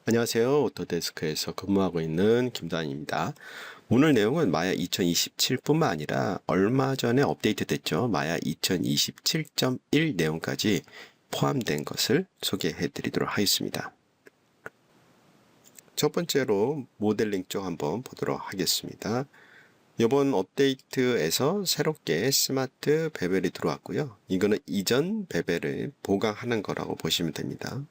안녕하세요. 오토데스크에서 근무하고 있는 김다인입니다. 오늘 내용은 마야 2027뿐만 아니라 얼마 전에 업데이트 됐죠. 마야 2027.1 내용까지 포함된 것을 소개해 드리도록 하겠습니다. 첫 번째로 모델링 쪽 한번 보도록 하겠습니다. 이번 업데이트에서 새롭게 스마트 베벨이 들어왔고요. 이거는 이전 베벨을 보강하는 거라고 보시면 됩니다.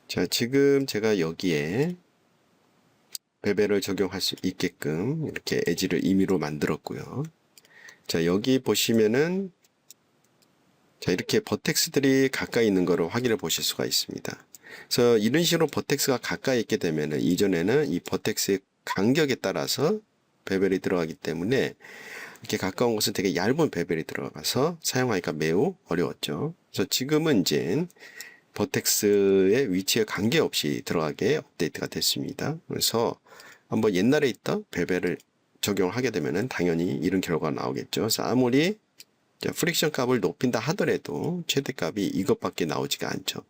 자, 지금 제가 여기에 베벨을 적용할 수 있게끔 이렇게 에지를 임의로 만들었고요. 자, 여기 보시면은 자, 이렇게 버텍스들이 가까이 있는 거를 확인해 보실 수가 있습니다. 그래서 이런 식으로 버텍스가 가까이 있게 되면은 이전에는 이 버텍스의 간격에 따라서 베벨이 들어가기 때문에 이렇게 가까운 곳은 되게 얇은 베벨이 들어가서 사용하기가 매우 어려웠죠. 그래서 지금은 이제 버텍스의 위치에 관계없이 들어가게 업데이트가 됐습니다. 그래서 한번 옛날에 있던 베벨을 적용하게 되면은 당연히 이런 결과가 나오겠죠. 그래서 아무리 프릭션 값을 높인다 하더라도 최대값이 이것밖에 나오지가 않죠.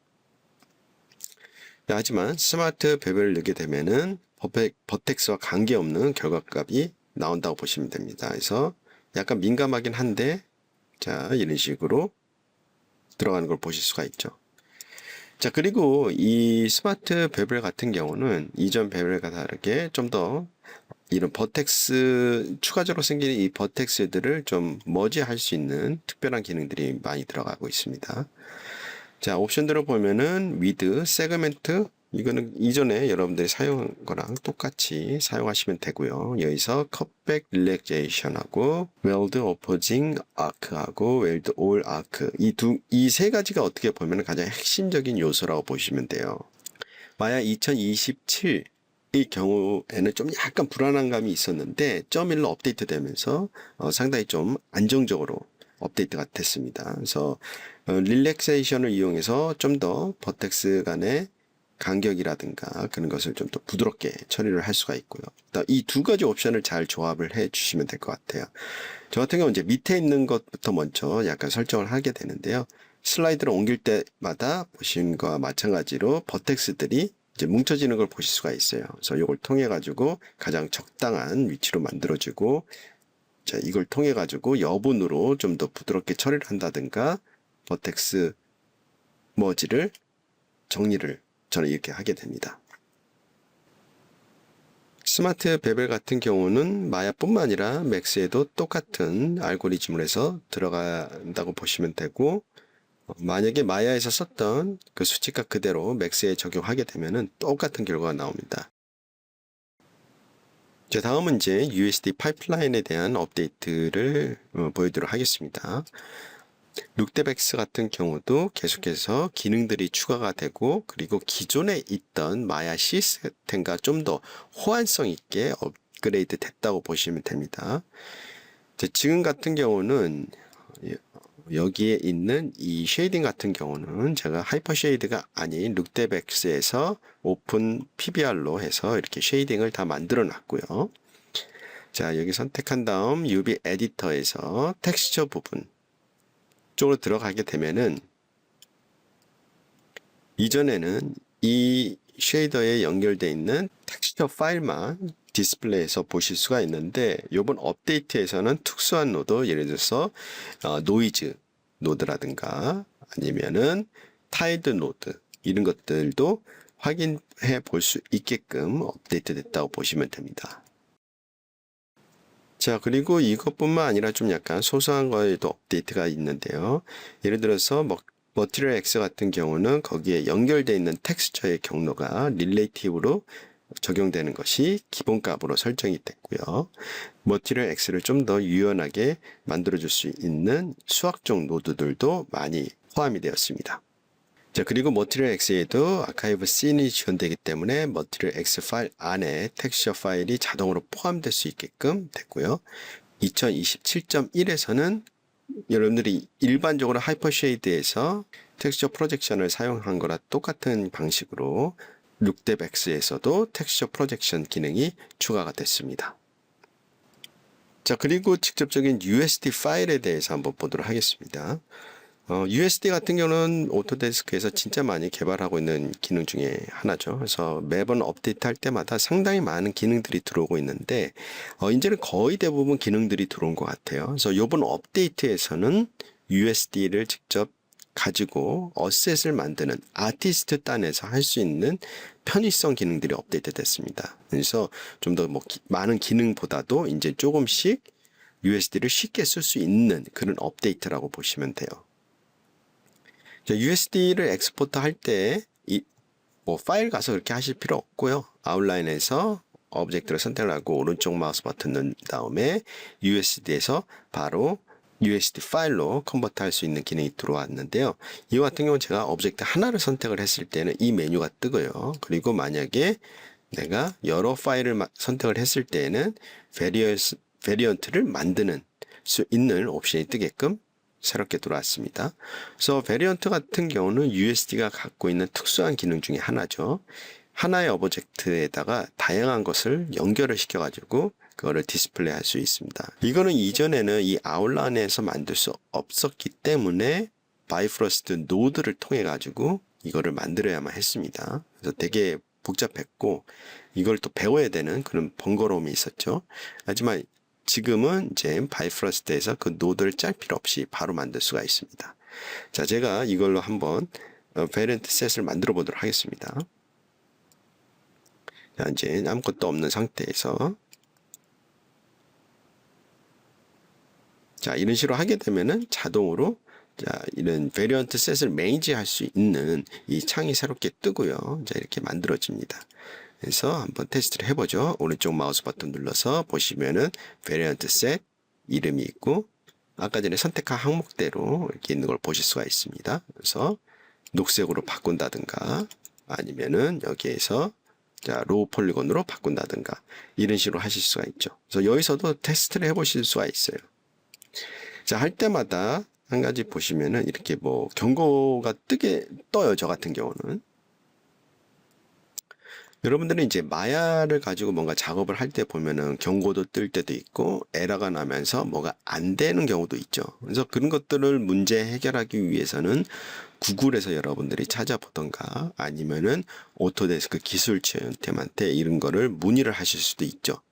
하지만 스마트 베벨을 넣게 되면은 버텍스와 관계없는 결과값이 나온다고 보시면 됩니다. 그래서 약간 민감하긴 한데 자, 이런 식으로 들어가는 걸 보실 수가 있죠. 자, 그리고 이 스마트 베벨 같은 경우는 이전 베벨과 다르게 좀 더 이런 버텍스, 추가적으로 생기는 이 버텍스들을 좀 머지할 수 있는 특별한 기능들이 많이 들어가고 있습니다. 자, 옵션들을 보면은 위드, 세그멘트, 이거는 이전에 여러분들이 사용한 거랑 똑같이 사용하시면 되고요. 여기서 컷백 릴렉제이션하고 웰드 오포징 아크하고 웰드 올 아크, 이 세 가지가 어떻게 보면 가장 핵심적인 요소라고 보시면 돼요. 마야 2027 이 경우에는 좀 약간 불안한 감이 있었는데 .1로 업데이트 되면서 상당히 좀 안정적으로 업데이트가 됐습니다. 그래서 릴렉세이션을 이용해서 좀 더 버텍스 간의 간격이라든가 그런 것을 좀 더 부드럽게 처리를 할 수가 있고요. 이 두 가지 옵션을 잘 조합을 해 주시면 될 것 같아요. 저 같은 경우는 이제 밑에 있는 것부터 먼저 약간 설정을 하게 되는데요. 슬라이드를 옮길 때마다 보신 것과 마찬가지로 버텍스들이 이제 뭉쳐지는 걸 보실 수가 있어요. 그래서 이걸 통해 가지고 가장 적당한 위치로 만들어주고, 자, 이걸 통해 가지고 여분으로 좀 더 부드럽게 처리를 한다든가 버텍스 머지를 정리를 저는 이렇게 하게 됩니다. 스마트 베벨 같은 경우는 마야뿐만 아니라 맥스에도 똑같은 알고리즘을 해서 들어간다고 보시면 되고, 만약에 마야에서 썼던 그 수치값 그대로 맥스에 적용하게 되면은 똑같은 결과가 나옵니다. 자, 다음은 이제 USD 파이프라인에 대한 업데이트를 보여드리도록 하겠습니다. 룩데백스 같은 경우도 계속해서 기능들이 추가가 되고, 그리고 기존에 있던 마야 시스템과 좀 더 호환성 있게 업그레이드 됐다고 보시면 됩니다. 자, 지금 같은 경우는 여기에 있는 이 쉐이딩 같은 경우는 제가 하이퍼 쉐이드가 아닌 룩데백스에서 오픈 PBR로 해서 이렇게 쉐이딩을 다 만들어 놨고요. 자, 여기 선택한 다음 UV 에디터에서 텍스처 부분 쪽으로 들어가게 되면은 이전에는 이 쉐이더에 연결되어 있는 텍스처 파일만 디스플레이에서 보실 수가 있는데, 이번 업데이트에서는 특수한 노드, 예를 들어서 노이즈 노드라든가 아니면은 타이드 노드, 이런 것들도 확인해 볼 수 있게끔 업데이트 됐다고 보시면 됩니다. 자, 그리고 이것뿐만 아니라 좀 약간 소소한 거에도 업데이트가 있는데요. 예를 들어서 머티리얼 X 같은 경우는 거기에 연결되어 있는 텍스처의 경로가 릴레이티브로 적용되는 것이 기본값으로 설정이 됐고요. 머티리얼 X를 좀 더 유연하게 만들어줄 수 있는 수학적 노드들도 많이 포함이 되었습니다. 자, 그리고 머티리얼 X에도 아카이브 씬이 지원되기 때문에 머티리얼 X 파일 안에 텍스처 파일이 자동으로 포함될 수 있게끔 됐고요. 2027.1에서는 여러분들이 일반적으로 하이퍼쉐이드에서 텍스처 프로젝션을 사용한 거랑 똑같은 방식으로 룩뎁X에서도 텍스처 프로젝션 기능이 추가가 됐습니다. 자, 그리고 직접적인 USD 파일에 대해서 한번 보도록 하겠습니다. USD 같은 경우는 오토데스크에서 진짜 많이 개발하고 있는 기능 중에 하나죠. 그래서 매번 업데이트 할 때마다 상당히 많은 기능들이 들어오고 있는데, 이제는 거의 대부분 기능들이 들어온 것 같아요. 그래서 이번 업데이트에서는 USD를 직접 가지고 어셋을 만드는 아티스트 단에서 할 수 있는 편의성 기능들이 업데이트 됐습니다. 그래서 좀 더 많은 기능보다도 이제 조금씩 USD를 쉽게 쓸 수 있는 그런 업데이트라고 보시면 돼요. USD를 엑스포트 할 때 파일 가서 그렇게 하실 필요 없고요. 아웃라인에서 오브젝트를 선택을 하고 오른쪽 마우스 버튼 넣은 다음에 USD에서 바로 USD 파일로 컨버트 할 수 있는 기능이 들어왔는데요. 이 같은 경우는 제가 오브젝트 하나를 선택을 했을 때는 이 메뉴가 뜨고요. 그리고 만약에 내가 여러 파일을 선택을 했을 때에는 베리언트를 만드는 수 있는 옵션이 뜨게끔 새롭게 들어왔습니다. 그래서 베리언트 같은 경우는 USD가 갖고 있는 특수한 기능 중에 하나죠. 하나의 오브젝트에다가 다양한 것을 연결을 시켜가지고 그거를 디스플레이 할 수 있습니다. 이거는 이전에는 이 아웃라인에서 만들 수 없었기 때문에 바이프러스트 노드를 통해 가지고 이거를 만들어야만 했습니다. 그래서 되게 복잡했고 이걸 또 배워야 되는 그런 번거로움이 있었죠. 하지만 지금은 이제 바이프러스트에서 그 노드를 짤 필요 없이 바로 만들 수가 있습니다. 자, 제가 이걸로 한번 베리언트 셋을 만들어 보도록 하겠습니다. 자, 이제 아무것도 없는 상태에서 자, 이런 식으로 하게 되면은 자동으로 자, 이런 베리언트 셋을 매니지 할 수 있는 이 창이 새롭게 뜨고요. 자, 이렇게 만들어집니다. 그래서 한번 테스트를 해보죠. 오른쪽 마우스 버튼 눌러서 보시면은 베리언트 셋 이름이 있고 아까 전에 선택한 항목대로 이렇게 있는 걸 보실 수가 있습니다. 그래서 녹색으로 바꾼다든가 아니면은 여기에서 자, 로우 폴리곤으로 바꾼다든가 이런 식으로 하실 수가 있죠. 그래서 여기서도 테스트를 해보실 수가 있어요. 자, 할 때마다 한 가지 보시면은 이렇게 경고가 떠요. 저 같은 경우는. 여러분들은 이제 마야를 가지고 뭔가 작업을 할 때 보면은 경고도 뜰 때도 있고 에러가 나면서 뭐가 안 되는 경우도 있죠. 그래서 그런 것들을 문제 해결하기 위해서는 구글에서 여러분들이 찾아보던가 아니면은 오토데스크 기술체한테 이런 거를 문의를 하실 수도 있죠.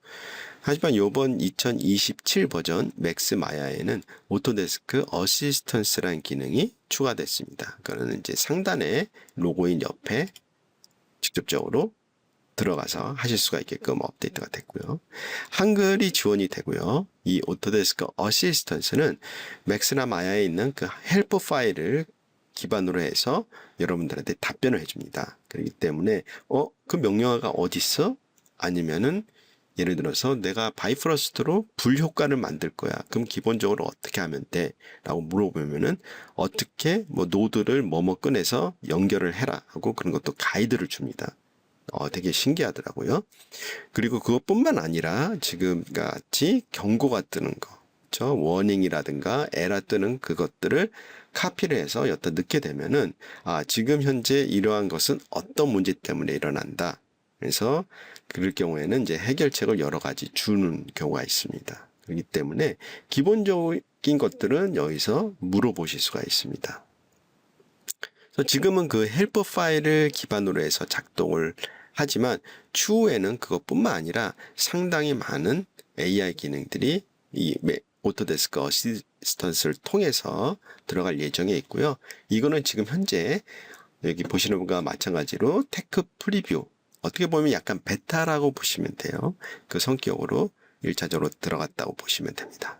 하지만 요번 2027 버전 맥스 마야에는 오토데스크 어시스턴스라는 기능이 추가됐습니다. 그거는 이제 상단에 로고인 옆에 직접적으로 들어가서 하실 수가 있게끔 업데이트가 됐고요. 한글이 지원이 되고요. 이 오토데스크 어시스턴스는 맥스나 마야에 있는 그 헬프 파일을 기반으로 해서 여러분들한테 답변을 해줍니다. 그렇기 때문에 그 명령어가 어디 있어? 아니면은 예를 들어서 내가 바이프러스트로 불효과를 만들 거야. 그럼 기본적으로 어떻게 하면 돼? 라고 물어보면은 어떻게 노드를 꺼내서 연결을 해라 하고 그런 것도 가이드를 줍니다. 되게 신기하더라고요. 그리고 그것뿐만 아니라 지금 같이 경고가 뜨는 거, 그렇죠? 워닝이라든가 에러 뜨는 그것들을 카피를 해서 여기다 넣게 되면은 지금 현재 이러한 것은 어떤 문제 때문에 일어난다. 그래서 그럴 경우에는 이제 해결책을 여러 가지 주는 경우가 있습니다. 그렇기 때문에 기본적인 것들은 여기서 물어보실 수가 있습니다. 그래서 지금은 그 헬프 파일을 기반으로 해서 작동을 하지만 추후에는 그것뿐만 아니라 상당히 많은 AI 기능들이 이 오토데스크 어시스턴스를 통해서 들어갈 예정에 있고요. 이거는 지금 현재 여기 보시는 분과 마찬가지로 테크 프리뷰 어떻게 보면 약간 베타라고 보시면 돼요. 그 성격으로 1차적으로 들어갔다고 보시면 됩니다.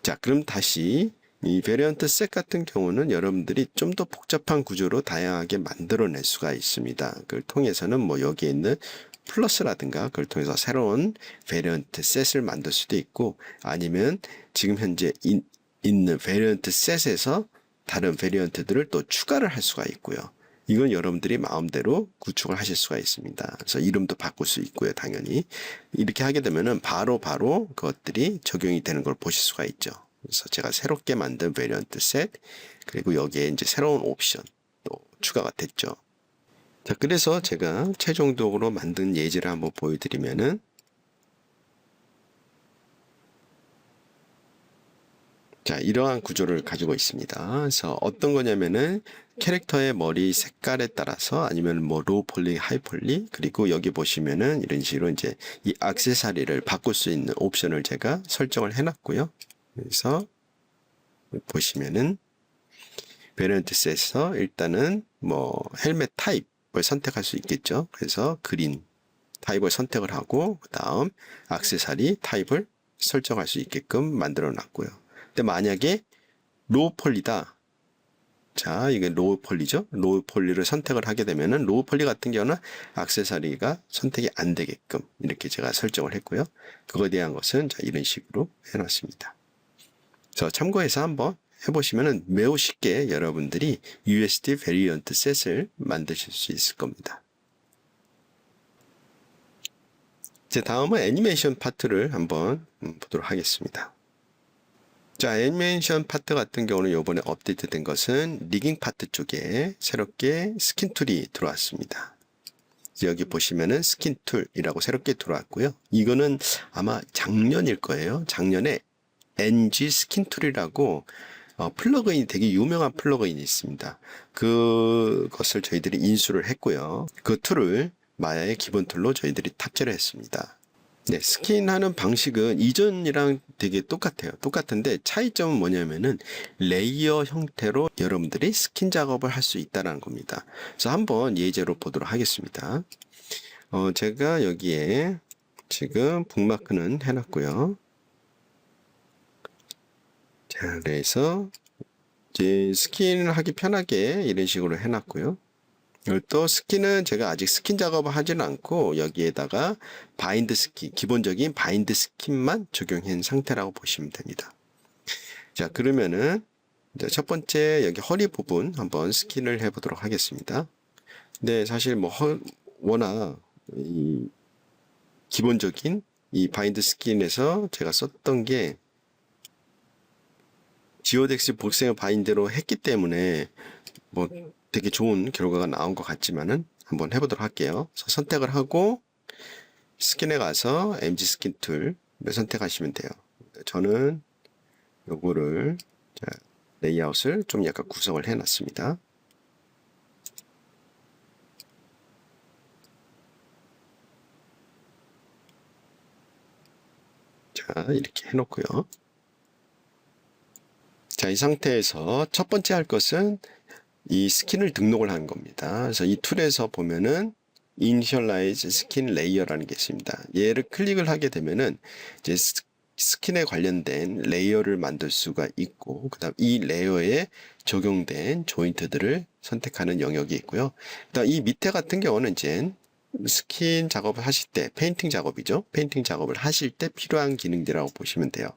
자, 그럼 다시 이 베리언트 셋 같은 경우는 여러분들이 좀 더 복잡한 구조로 다양하게 만들어낼 수가 있습니다. 그걸 통해서는 여기에 있는 플러스라든가 그걸 통해서 새로운 베리언트 셋을 만들 수도 있고 아니면 지금 현재 있는 베리언트 셋에서 다른 베리언트들을 또 추가를 할 수가 있고요. 이건 여러분들이 마음대로 구축을 하실 수가 있습니다. 그래서 이름도 바꿀 수 있고요, 당연히. 이렇게 하게 되면은 바로 그것들이 적용이 되는 걸 보실 수가 있죠. 그래서 제가 새롭게 만든 베리언트 셋, 그리고 여기에 이제 새로운 옵션 또 추가가 됐죠. 자, 그래서 제가 최종적으로 만든 예제를 한번 보여드리면은 자, 이러한 구조를 가지고 있습니다. 그래서 어떤 거냐면은 캐릭터의 머리 색깔에 따라서 아니면 뭐 로우 폴리, 하이 폴리, 그리고 여기 보시면은 이런 식으로 이제 이 액세서리를 바꿀 수 있는 옵션을 제가 설정을 해놨고요. 그래서 보시면은 베리언트 셋에서 일단은 뭐 헬멧 타입을 선택할 수 있겠죠. 그래서 그린 타입을 선택을 하고 그다음 액세서리 타입을 설정할 수 있게끔 만들어 놨고요. 근데 만약에 로우 폴리다. 자, 이게 로우 폴리죠. 로우 폴리를 선택을 하게 되면은 로우 폴리 같은 경우는 액세서리가 선택이 안 되게끔 이렇게 제가 설정을 했고요. 그거에 대한 것은 자, 이런 식으로 해놨습니다. 그래서 참고해서 한번 해보시면은 매우 쉽게 여러분들이 USD 베리언트 셋을 만드실 수 있을 겁니다. 이제 다음은 애니메이션 파트를 한번 보도록 하겠습니다. 자, 애니메이션 파트 같은 경우는 이번에 업데이트된 것은 리깅 파트 쪽에 새롭게 스킨 툴이 들어왔습니다. 여기 보시면은 스킨 툴이라고 새롭게 들어왔고요. 이거는 아마 작년일 거예요. 작년에 NG 스킨 툴이라고 플러그인이 되게 유명한 플러그인이 있습니다. 그것을 저희들이 인수를 했고요. 그 툴을 마야의 기본 툴로 저희들이 탑재를 했습니다. 네, 스킨하는 방식은 이전이랑 되게 똑같아요. 똑같은데 차이점은 뭐냐면은 레이어 형태로 여러분들이 스킨 작업을 할 수 있다는 겁니다. 그래서 한번 예제로 보도록 하겠습니다. 제가 여기에 지금 북마크는 해놨고요. 자, 그래서 이제 스킨을 하기 편하게 이런 식으로 해놨고요. 또 스킨은 제가 아직 스킨 작업을 하지는 않고 여기에다가 바인드 스킨, 기본적인 바인드 스킨만 적용한 상태라고 보시면 됩니다. 자, 그러면은 이제 첫 번째 여기 허리 부분 한번 스킨을 해보도록 하겠습니다. 근데 사실 뭐 워낙 이 기본적인 이 바인드 스킨에서 제가 썼던 게 지오덱스 복생의 바인드로 했기 때문에 뭐 되게 좋은 결과가 나온 것 같지만은 한번 해보도록 할게요. 선택을 하고 스킨에 가서 MG 스킨 툴을 선택하시면 돼요. 저는 요거를 레이아웃을 좀 약간 구성을 해놨습니다. 자, 이렇게 해놓고요. 자, 이 상태에서 첫 번째 할 것은 이 스킨을 등록을 하는 겁니다. 그래서 이 툴에서 보면은 Initialize Skin Layer라는 게 있습니다. 얘를 클릭을 하게 되면은 이제 스킨에 관련된 레이어를 만들 수가 있고, 그 다음 이 레이어에 적용된 조인트들을 선택하는 영역이 있고요. 그다음 이 밑에 같은 경우는 이제 스킨 작업을 하실 때, 페인팅 작업이죠. 페인팅 작업을 하실 때 필요한 기능들이라고 보시면 돼요.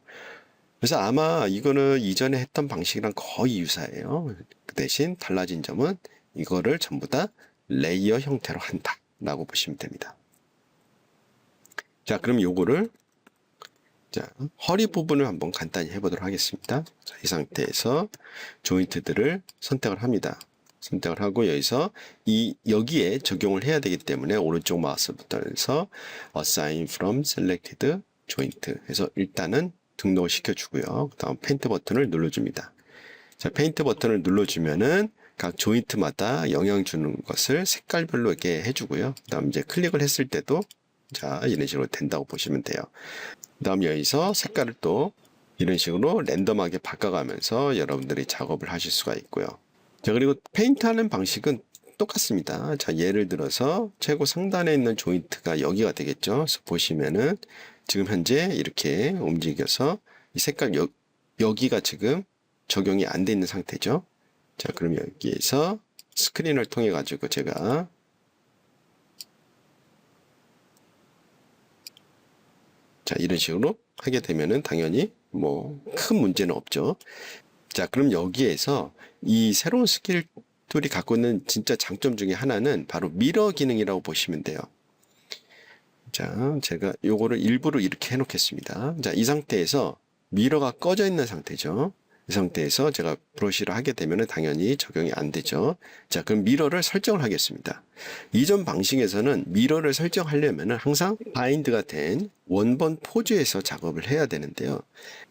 그래서 아마 이거는 이전에 했던 방식이랑 거의 유사해요. 그 대신 달라진 점은 이거를 전부 다 레이어 형태로 한다 라고 보시면 됩니다. 자, 그럼 요거를 자, 허리 부분을 한번 간단히 해보도록 하겠습니다. 자, 이 상태에서 조인트들을 선택을 합니다. 선택을 하고 여기서 여기에 적용을 해야 되기 때문에 오른쪽 마우스 버튼에서 Assign from Selected Joint 해서 일단은 등록을 시켜주고요. 그 다음 페인트 버튼을 눌러줍니다. 자, 페인트 버튼을 눌러주면은 각 조인트마다 영향 주는 것을 색깔별로 이렇게 해주고요. 그 다음 이제 클릭을 했을 때도 자, 이런 식으로 된다고 보시면 돼요. 그 다음 여기서 색깔을 또 이런 식으로 랜덤하게 바꿔가면서 여러분들이 작업을 하실 수가 있고요. 자, 그리고 페인트 하는 방식은 똑같습니다. 자, 예를 들어서 최고 상단에 있는 조인트가 여기가 되겠죠. 그래서 보시면은 지금 현재 이렇게 움직여서 이 색깔 여기가 지금 적용이 안 돼 있는 상태죠. 자, 그럼 여기에서 스크린을 통해 가지고 제가 자, 이런 식으로 하게 되면은 당연히 뭐 큰 문제는 없죠. 자, 그럼 여기에서 이 새로운 스킬 툴이 갖고 있는 진짜 장점 중에 하나는 바로 미러 기능이라고 보시면 돼요. 자, 제가 요거를 일부러 이렇게 해 놓겠습니다. 자, 이 상태에서 미러가 꺼져 있는 상태죠. 이 상태에서 제가 브러쉬를 하게 되면 당연히 적용이 안 되죠. 자, 그럼 미러를 설정을 하겠습니다. 이전 방식에서는 미러를 설정하려면 항상 바인드가 된 원본 포즈에서 작업을 해야 되는데요.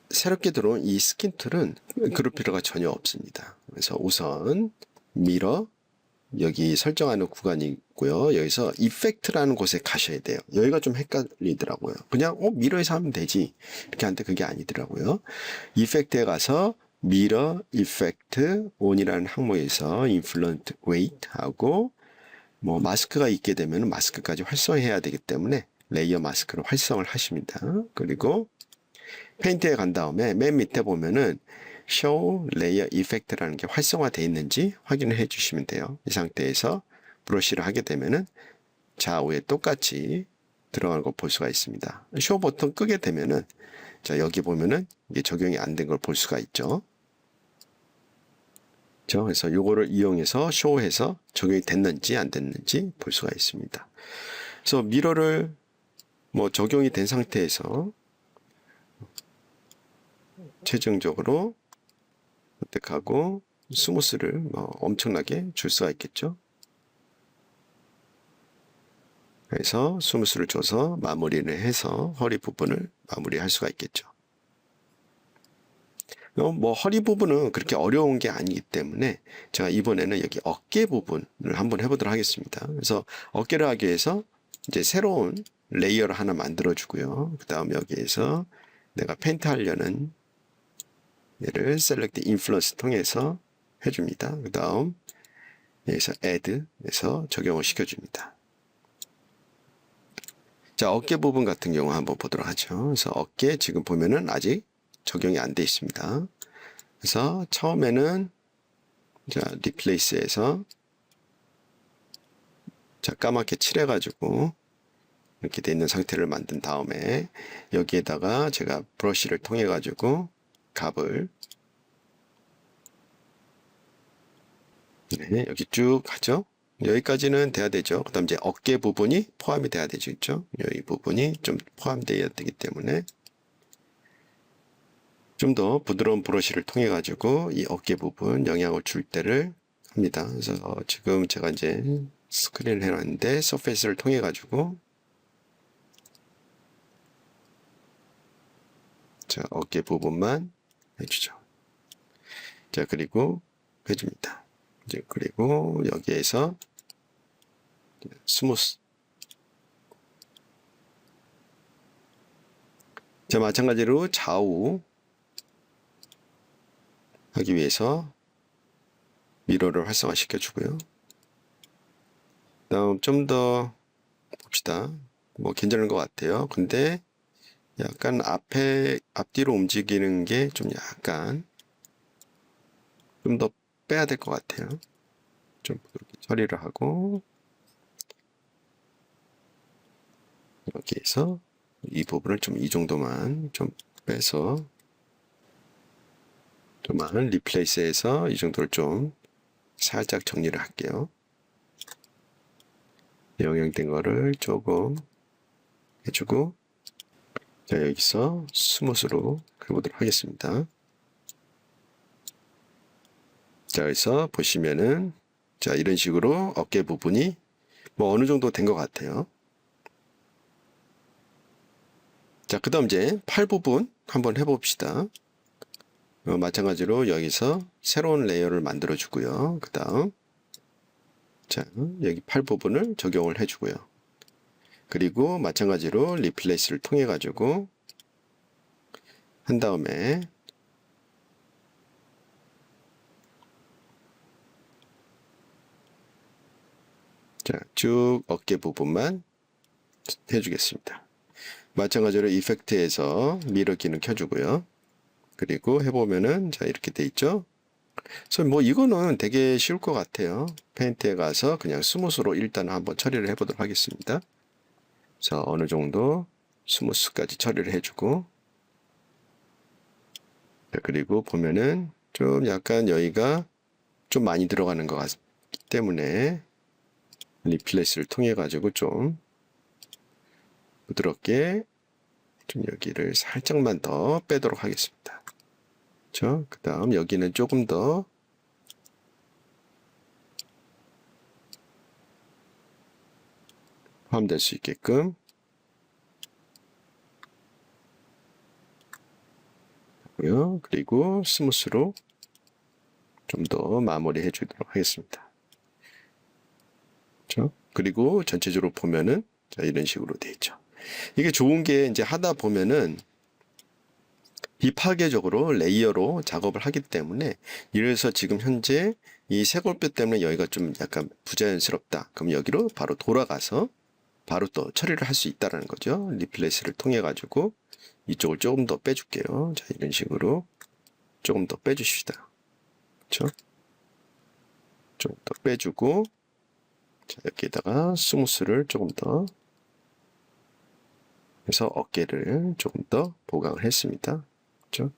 새롭게 들어온 이 스킨 툴은 그럴 필요가 전혀 없습니다. 그래서 우선 미러 여기 설정하는 구간이 있고요. 여기서 이펙트라는 곳에 가셔야 돼요. 여기가 좀 헷갈리더라고요. 그냥 미러에서 하면 되지 이렇게 하는데 그게 아니더라고요. 이펙트에 가서 미러 이펙트 온이라는 항목에서 인플루언트 웨이트 하고 뭐 마스크가 있게 되면 마스크까지 활성화해야 되기 때문에 레이어 마스크를 활성화를 하십니다. 그리고 페인트에 간 다음에 맨 밑에 보면은 Show Layer Effect라는 게 활성화되어 있는지 확인을 해 주시면 돼요. 이 상태에서 브러쉬를 하게 되면은 좌우에 똑같이 들어가는 걸 볼 수가 있습니다. 쇼 버튼 끄게 되면은 자 여기 보면은 이게 적용이 안 된 걸 볼 수가 있죠. 그래서 요거를 이용해서 쇼해서 적용이 됐는지 안 됐는지 볼 수가 있습니다. 그래서 미러를 뭐 적용이 된 상태에서 최종적으로 선택하고 스무스를 뭐 엄청나게 줄 수가 있겠죠. 그래서 스무스를 줘서 마무리를 해서 허리 부분을 마무리할 수가 있겠죠. 뭐 허리 부분은 그렇게 어려운 게 아니기 때문에 제가 이번에는 여기 어깨 부분을 한번 해보도록 하겠습니다. 그래서 어깨를 하기 위해서 이제 새로운 레이어를 하나 만들어 주고요. 그 다음 여기에서 내가 페인트 하려는 얘를 셀렉트 인플루언스 통해서 해줍니다. 그 다음 여기서 add에서 적용을 시켜줍니다. 자, 어깨 부분 같은 경우 한번 보도록 하죠. 그래서 어깨 지금 보면은 아직 적용이 안 돼 있습니다. 그래서 처음에는 자, 리플레이스에서 자, 까맣게 칠해가지고 이렇게 돼 있는 상태를 만든 다음에 여기에다가 제가 브러쉬를 통해 가지고 값을 네, 여기 쭉 가죠. 여기까지는 돼야 되죠. 그 다음 이제 어깨 부분이 포함이 돼야 되죠. 있죠? 여기 부분이 좀 포함되어야 되기 때문에 좀 더 부드러운 브러쉬를 통해 가지고 이 어깨 부분 영향을 줄 때를 합니다. 그래서 지금 제가 이제 스크린을 해놨는데 서페이스를 통해 가지고 자, 어깨 부분만 해주죠. 자, 그리고 해줍니다. 이제 그리고 여기에서 스무스. 자, 마찬가지로 좌우 하기 위해서 미러를 활성화시켜 주고요. 다음 좀 더 봅시다. 뭐 괜찮은 것 같아요. 근데 약간 앞뒤로 움직이는 게 좀 약간 좀 더 빼야 될 것 같아요. 좀 부드럽게 처리를 하고 여기에서 이 부분을 좀 이 정도만 좀 빼서 좀만 리플레이스해서 이 정도를 좀 살짝 정리를 할게요. 영향된 거를 조금 해주고 자 여기서 스무스로 그려보도록 하겠습니다. 자 여기서 보시면은 자 이런 식으로 어깨 부분이 뭐 어느 정도 된 것 같아요. 자 그 다음 이제 팔 부분 한번 해봅시다. 마찬가지로 여기서 새로운 레이어를 만들어 주고요. 그 다음 자 여기 팔 부분을 적용을 해주고요. 그리고 마찬가지로 리플레이스를 통해 가지고 한 다음에 자, 쭉 어깨 부분만 해주겠습니다. 마찬가지로 이펙트에서 미러 기능 켜주고요. 그리고 해보면은 자 이렇게 돼 있죠. 그래서 뭐 이거는 되게 쉬울 것 같아요. 페인트에 가서 그냥 스무스로 일단 한번 처리를 해보도록 하겠습니다. 자 어느 정도 스무스까지 처리를 해주고 자, 그리고 보면은 좀 약간 여기가 좀 많이 들어가는 것 같기 때문에 리플레이스를 통해 가지고 좀 부드럽게 좀 여기를 살짝만 더 빼도록 하겠습니다. 그렇죠? 그 다음 여기는 조금 더 포함될 수 있게끔 있고요. 그리고 스무스로 좀 더 마무리해 주도록 하겠습니다. 그렇죠? 그리고 전체적으로 보면은 자, 이런 식으로 되어 있죠. 이게 좋은 게 이제 하다 보면은 비파괴적으로 레이어로 작업을 하기 때문에, 이래서 지금 현재 이 쇄골뼈 때문에 여기가 좀 약간 부자연스럽다. 그럼 여기로 바로 돌아가서 바로 또 처리를 할 수 있다라는 거죠. 리플레이스를 통해 가지고 이쪽을 조금 더 빼줄게요. 자, 이런 식으로 조금 더 빼주시다. 그렇죠? 조금 더 빼주고, 자, 여기에다가 스무스를 조금 더 해서 어깨를 조금 더 보강을 했습니다. 그렇죠?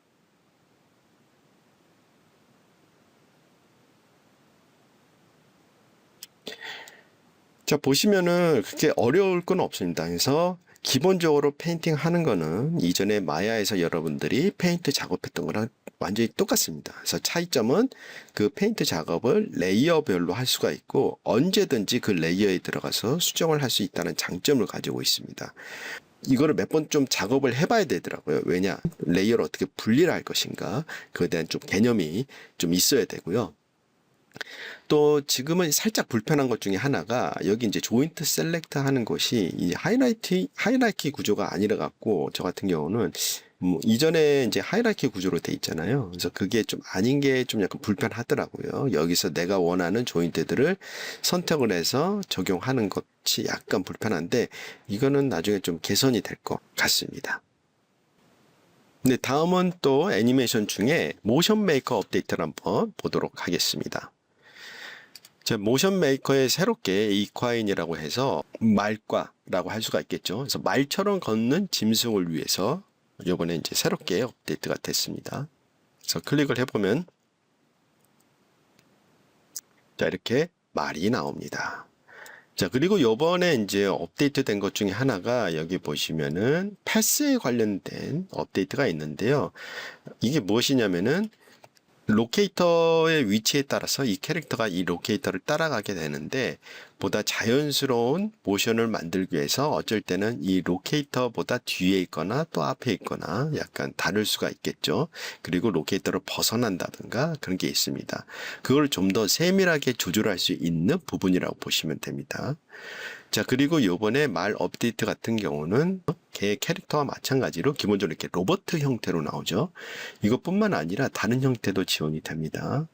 자, 보시면은 그렇게 어려울 건 없습니다. 그래서 기본적으로 페인팅 하는 거는 이전에 마야에서 여러분들이 페인트 작업했던 거랑 완전히 똑같습니다. 그래서 차이점은 그 페인트 작업을 레이어별로 할 수가 있고 언제든지 그 레이어에 들어가서 수정을 할 수 있다는 장점을 가지고 있습니다. 이거를 몇 번 좀 작업을 해봐야 되더라고요. 왜냐? 레이어를 어떻게 분리를 할 것인가? 그에 대한 좀 개념이 좀 있어야 되고요. 또 지금은 살짝 불편한 것 중에 하나가 여기 이제 조인트 셀렉트 하는 것이 이 하이라이키 구조가 아니라 갖고, 저 같은 경우는 이전에 이제 하이라이키 구조로 돼 있잖아요. 그래서 그게 좀 아닌 게 좀 약간 불편하더라고요. 여기서 내가 원하는 조인트들을 선택을 해서 적용하는 것이 약간 불편한데, 이거는 나중에 좀 개선이 될 것 같습니다. 네, 다음은 또 애니메이션 중에 모션 메이커 업데이트를 한번 보도록 하겠습니다. 자, 모션 메이커에 새롭게 이콰인이라고 해서 말과라고 할 수가 있겠죠. 그래서 말처럼 걷는 짐승을 위해서 이번에 이제 새롭게 업데이트가 됐습니다. 그래서 클릭을 해보면 자, 이렇게 말이 나옵니다. 자, 그리고 요번에 이제 업데이트 된 것 중에 하나가 여기 보시면은 패스에 관련된 업데이트가 있는데요. 이게 무엇이냐면은 로케이터의 위치에 따라서 이 캐릭터가 이 로케이터를 따라가게 되는데, 보다 자연스러운 모션을 만들기 위해서 어쩔 때는 이 로케이터보다 뒤에 있거나 또 앞에 있거나 약간 다를 수가 있겠죠. 그리고 로케이터를 벗어난다든가 그런 게 있습니다. 그걸 좀 더 세밀하게 조절할 수 있는 부분이라고 보시면 됩니다. 자, 그리고 요번에 말 업데이트 같은 경우는 걔 캐릭터와 마찬가지로 기본적으로 이렇게 로봇 형태로 나오죠. 이것뿐만 아니라 다른 형태도 지원이 됩니다.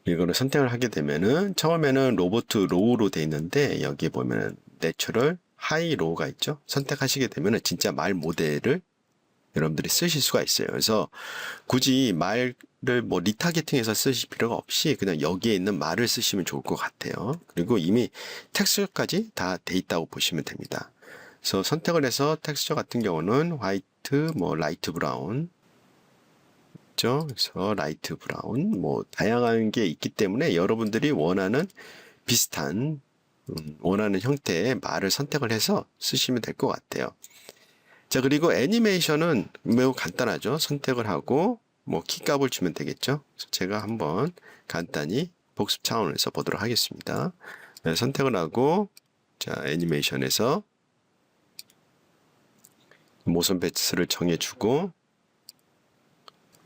이거를 선택을 하게 되면은 처음에는 로봇 로우로 돼 있는데, 여기 보면은 내추럴 하이 로우가 있죠. 선택하시게 되면은 진짜 말 모델을 여러분들이 쓰실 수가 있어요. 그래서 굳이 말을 뭐 리타겟팅해서 쓰실 필요가 없이 그냥 여기에 있는 말을 쓰시면 좋을 것 같아요. 그리고 이미 텍스처까지 다 돼 있다고 보시면 됩니다. 그래서 선택을 해서 텍스처 같은 경우는 화이트, 뭐 라이트 브라운, 있죠. 그래서 라이트 브라운, 뭐 다양한 게 있기 때문에 여러분들이 원하는 비슷한 원하는 형태의 말을 선택을 해서 쓰시면 될 것 같아요. 자, 그리고 애니메이션은 매우 간단하죠. 선택을 하고 뭐 키값을 주면 되겠죠. 제가 한번 간단히 복습 차원에서 보도록 하겠습니다. 네, 선택을 하고, 자, 애니메이션에서 모션 패스를 정해주고,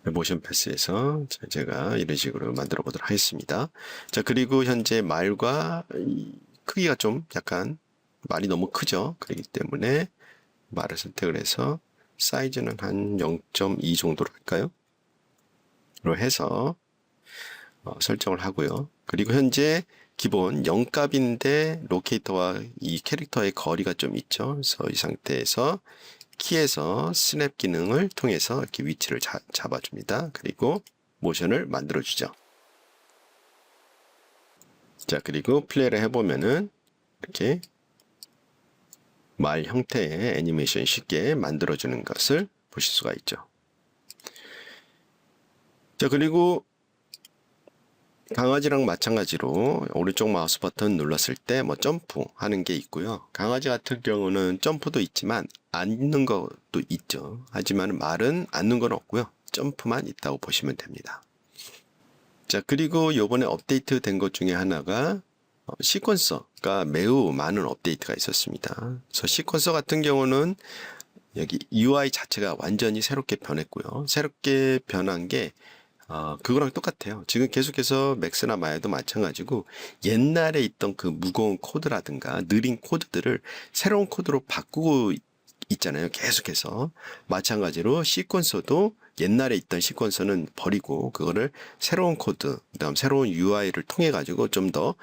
모션 패스에서 제가 이런 식으로 만들어 보도록 하겠습니다. 자, 그리고 현재 말과 크기가 좀 약간 말이 너무 크죠. 그렇기 때문에 말을 선택을 해서 사이즈는 한 0.2 정도로 할까요? 로 해서 설정을 하고요. 그리고 현재 기본 0값인데 로케이터와 이 캐릭터의 거리가 좀 있죠. 그래서 이 상태에서 키에서 스냅 기능을 통해서 이렇게 위치를 잡아줍니다. 그리고 모션을 만들어주죠. 자, 그리고 플레이를 해보면은 이렇게 말 형태의 애니메이션 쉽게 만들어주는 것을 보실 수가 있죠. 자, 그리고 강아지랑 마찬가지로 오른쪽 마우스 버튼 눌렀을 때 뭐 점프 하는 게 있고요. 강아지 같은 경우는 점프도 있지만 앉는 것도 있죠. 하지만 말은 앉는 건 없고요. 점프만 있다고 보시면 됩니다. 자, 그리고 요번에 업데이트 된 것 중에 하나가 시퀀서가 매우 많은 업데이트가 있었습니다. 그래서 시퀀서 같은 경우는 여기 UI 자체가 완전히 새롭게 변했고요. 새롭게 변한 게 그거랑 똑같아요. 지금 계속해서 맥스나 마야도 마찬가지고 옛날에 있던 그 무거운 코드라든가 느린 코드들을 새로운 코드로 바꾸고 있잖아요. 계속해서. 마찬가지로 시퀀서도 옛날에 있던 시퀀서는 버리고 그거를 새로운 코드, 그다음 새로운 UI를 통해 가지고 좀 더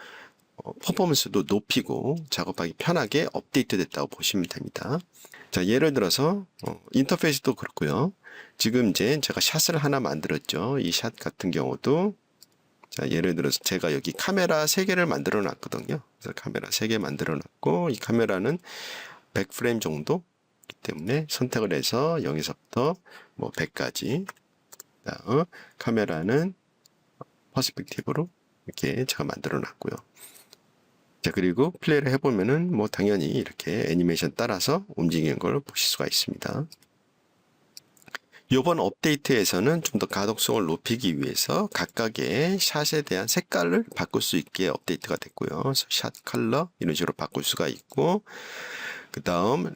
퍼포먼스도 높이고 작업하기 편하게 업데이트 됐다고 보시면 됩니다. 자, 예를 들어서 인터페이스도 그렇고요. 지금 이제 제가 샷을 하나 만들었죠. 이 샷 같은 경우도 자, 예를 들어서 제가 여기 카메라 3개를 만들어 놨거든요. 그래서 카메라 3개 만들어 놨고 이 카메라는 100프레임 정도 기 때문에 선택을 해서 0에서부터 뭐 100까지 카메라는 퍼스펙티브로 이렇게 제가 만들어 놨고요. 자, 그리고 플레이를 해보면은 뭐 당연히 이렇게 애니메이션 따라서 움직이는 걸 보실 수가 있습니다. 이번 업데이트에서는 좀 더 가독성을 높이기 위해서 각각의 샷에 대한 색깔을 바꿀 수 있게 업데이트가 됐고요. 그래서 샷 컬러 이런 식으로 바꿀 수가 있고 그 다음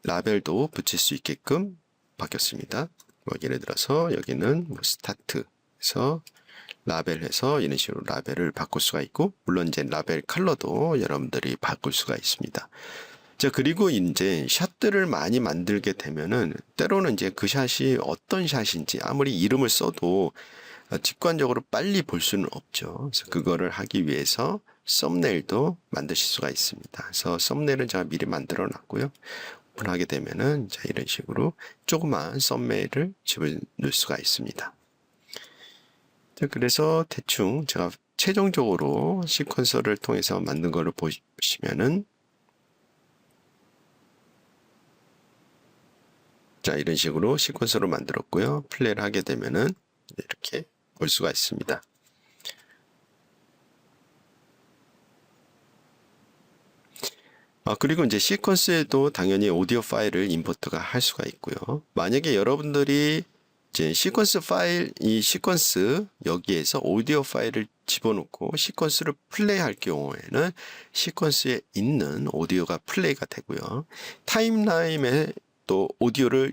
라벨도 붙일 수 있게끔 바뀌었습니다. 뭐 예를 들어서 여기는 뭐 스타트에서 라벨해서 이런 식으로 라벨을 바꿀 수가 있고 물론 이제 라벨 컬러도 여러분들이 바꿀 수가 있습니다. 자, 그리고 이제 샷들을 많이 만들게 되면은 때로는 이제 그 샷이 어떤 샷인지 아무리 이름을 써도 직관적으로 빨리 볼 수는 없죠. 그래서 그거를 하기 위해서 썸네일도 만드실 수가 있습니다. 그래서 썸네일은 제가 미리 만들어 놨고요. 오픈하게 되면은 자, 이런 식으로 조그만 썸네일을 집어넣을 수가 있습니다. 자, 그래서 대충 제가 최종적으로 시퀀서를 통해서 만든 거를 보시면은 자, 이런 식으로 시퀀서로 만들었고요. 플레이를 하게 되면은 이렇게 볼 수가 있습니다. 그리고 이제 시퀀스에도 당연히 오디오 파일을 임포트가 할 수가 있고요. 만약에 여러분들이 이제 시퀀스 파일, 이 시퀀스 여기에서 오디오 파일을 집어넣고 시퀀스를 플레이할 경우에는 시퀀스에 있는 오디오가 플레이가 되고요. 타임라인에 또 오디오를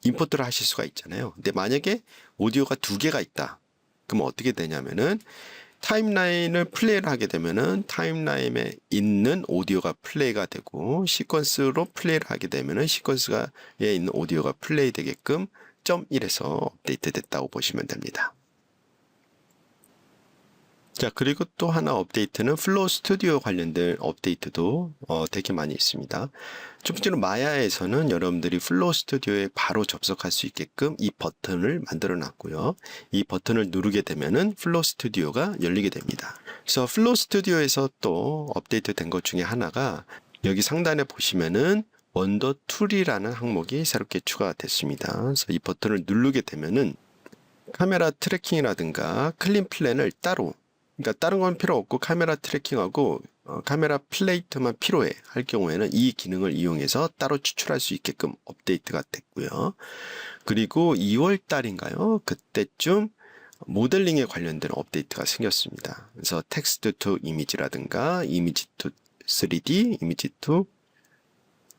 임포트를 하실 수가 있잖아요. 근데 만약에 오디오가 2개가 있다. 그럼 어떻게 되냐면은 타임라인을 플레이를 하게 되면은 타임라인에 있는 오디오가 플레이가 되고 시퀀스로 플레이를 하게 되면은 시퀀스에 있는 오디오가 플레이 되게끔 .1에서 업데이트 됐다고 보시면 됩니다. 자, 그리고 또 하나 업데이트는 플로우 스튜디오 관련된 업데이트도 되게 많이 있습니다. 첫 번째로 마야에서는 여러분들이 플로우 스튜디오에 바로 접속할 수 있게끔 이 버튼을 만들어 놨고요. 이 버튼을 누르게 되면은 플로우 스튜디오가 열리게 됩니다. 그래서 플로우 스튜디오에서 또 업데이트 된 것 중에 하나가 여기 상단에 보시면은 원더 툴이라는 항목이 새롭게 추가가 됐습니다. 그래서 이 버튼을 누르게 되면은 카메라 트래킹이라든가 클린 플랜을 따로, 그러니까 다른 건 필요 없고 카메라 트래킹하고 카메라 플레이트만 필요해 할 경우에는 이 기능을 이용해서 따로 추출할 수 있게끔 업데이트가 됐고요. 그리고 2월 달인가요? 그때쯤 모델링에 관련된 업데이트가 생겼습니다. 그래서 텍스트 투 이미지라든가 이미지 투 3D, 이미지 투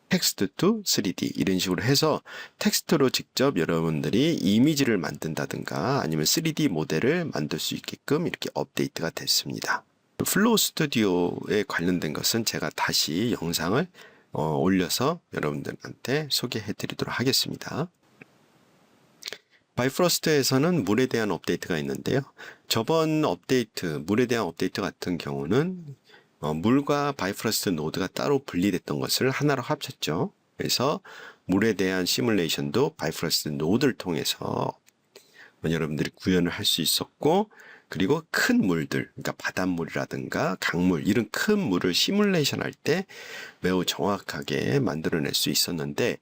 텍스트 투 3D 이런 식으로 해서 텍스트로 직접 여러분들이 이미지를 만든다든가 아니면 3D 모델을 만들 수 있게끔 이렇게 업데이트가 됐습니다. 플로우 스튜디오에 관련된 것은 제가 다시 영상을 올려서 여러분들한테 소개해 드리도록 하겠습니다. 바이프로스트에서는 물에 대한 업데이트가 있는데요. 저번 업데이트, 물에 대한 업데이트 같은 경우는 물과 바이프로스트 노드가 따로 분리됐던 것을 하나로 합쳤죠. 그래서 물에 대한 시뮬레이션도 바이프로스트 노드를 통해서 여러분들이 구현을 할 수 있었고, 그리고 큰 물들, 그러니까 바닷물이라든가 강물, 이런 큰 물을 시뮬레이션 할 때 매우 정확하게 만들어낼 수 있었는데,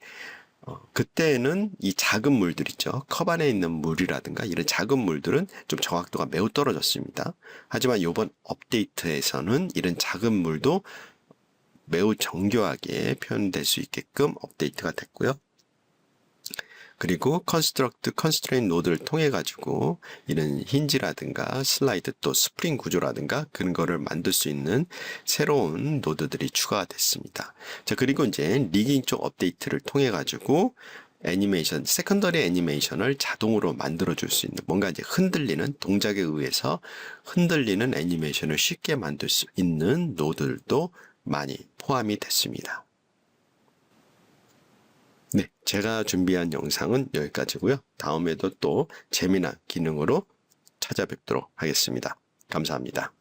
그때는 이 작은 물들 있죠. 컵 안에 있는 물이라든가 이런 작은 물들은 좀 정확도가 매우 떨어졌습니다. 하지만 이번 업데이트에서는 이런 작은 물도 매우 정교하게 표현될 수 있게끔 업데이트가 됐고요. 그리고 construct, constraint 노드를 통해 가지고 이런 힌지라든가 슬라이드 또 스프링 구조라든가 그런 거를 만들 수 있는 새로운 노드들이 추가가 됐습니다. 자, 그리고 이제 리깅 쪽 업데이트를 통해 가지고 애니메이션, 세컨더리 애니메이션을 자동으로 만들어 줄 수 있는 뭔가 이제 흔들리는 동작에 의해서 흔들리는 애니메이션을 쉽게 만들 수 있는 노드들도 많이 포함이 됐습니다. 네, 제가 준비한 영상은 여기까지고요. 다음에도 또 재미난 기능으로 찾아뵙도록 하겠습니다. 감사합니다.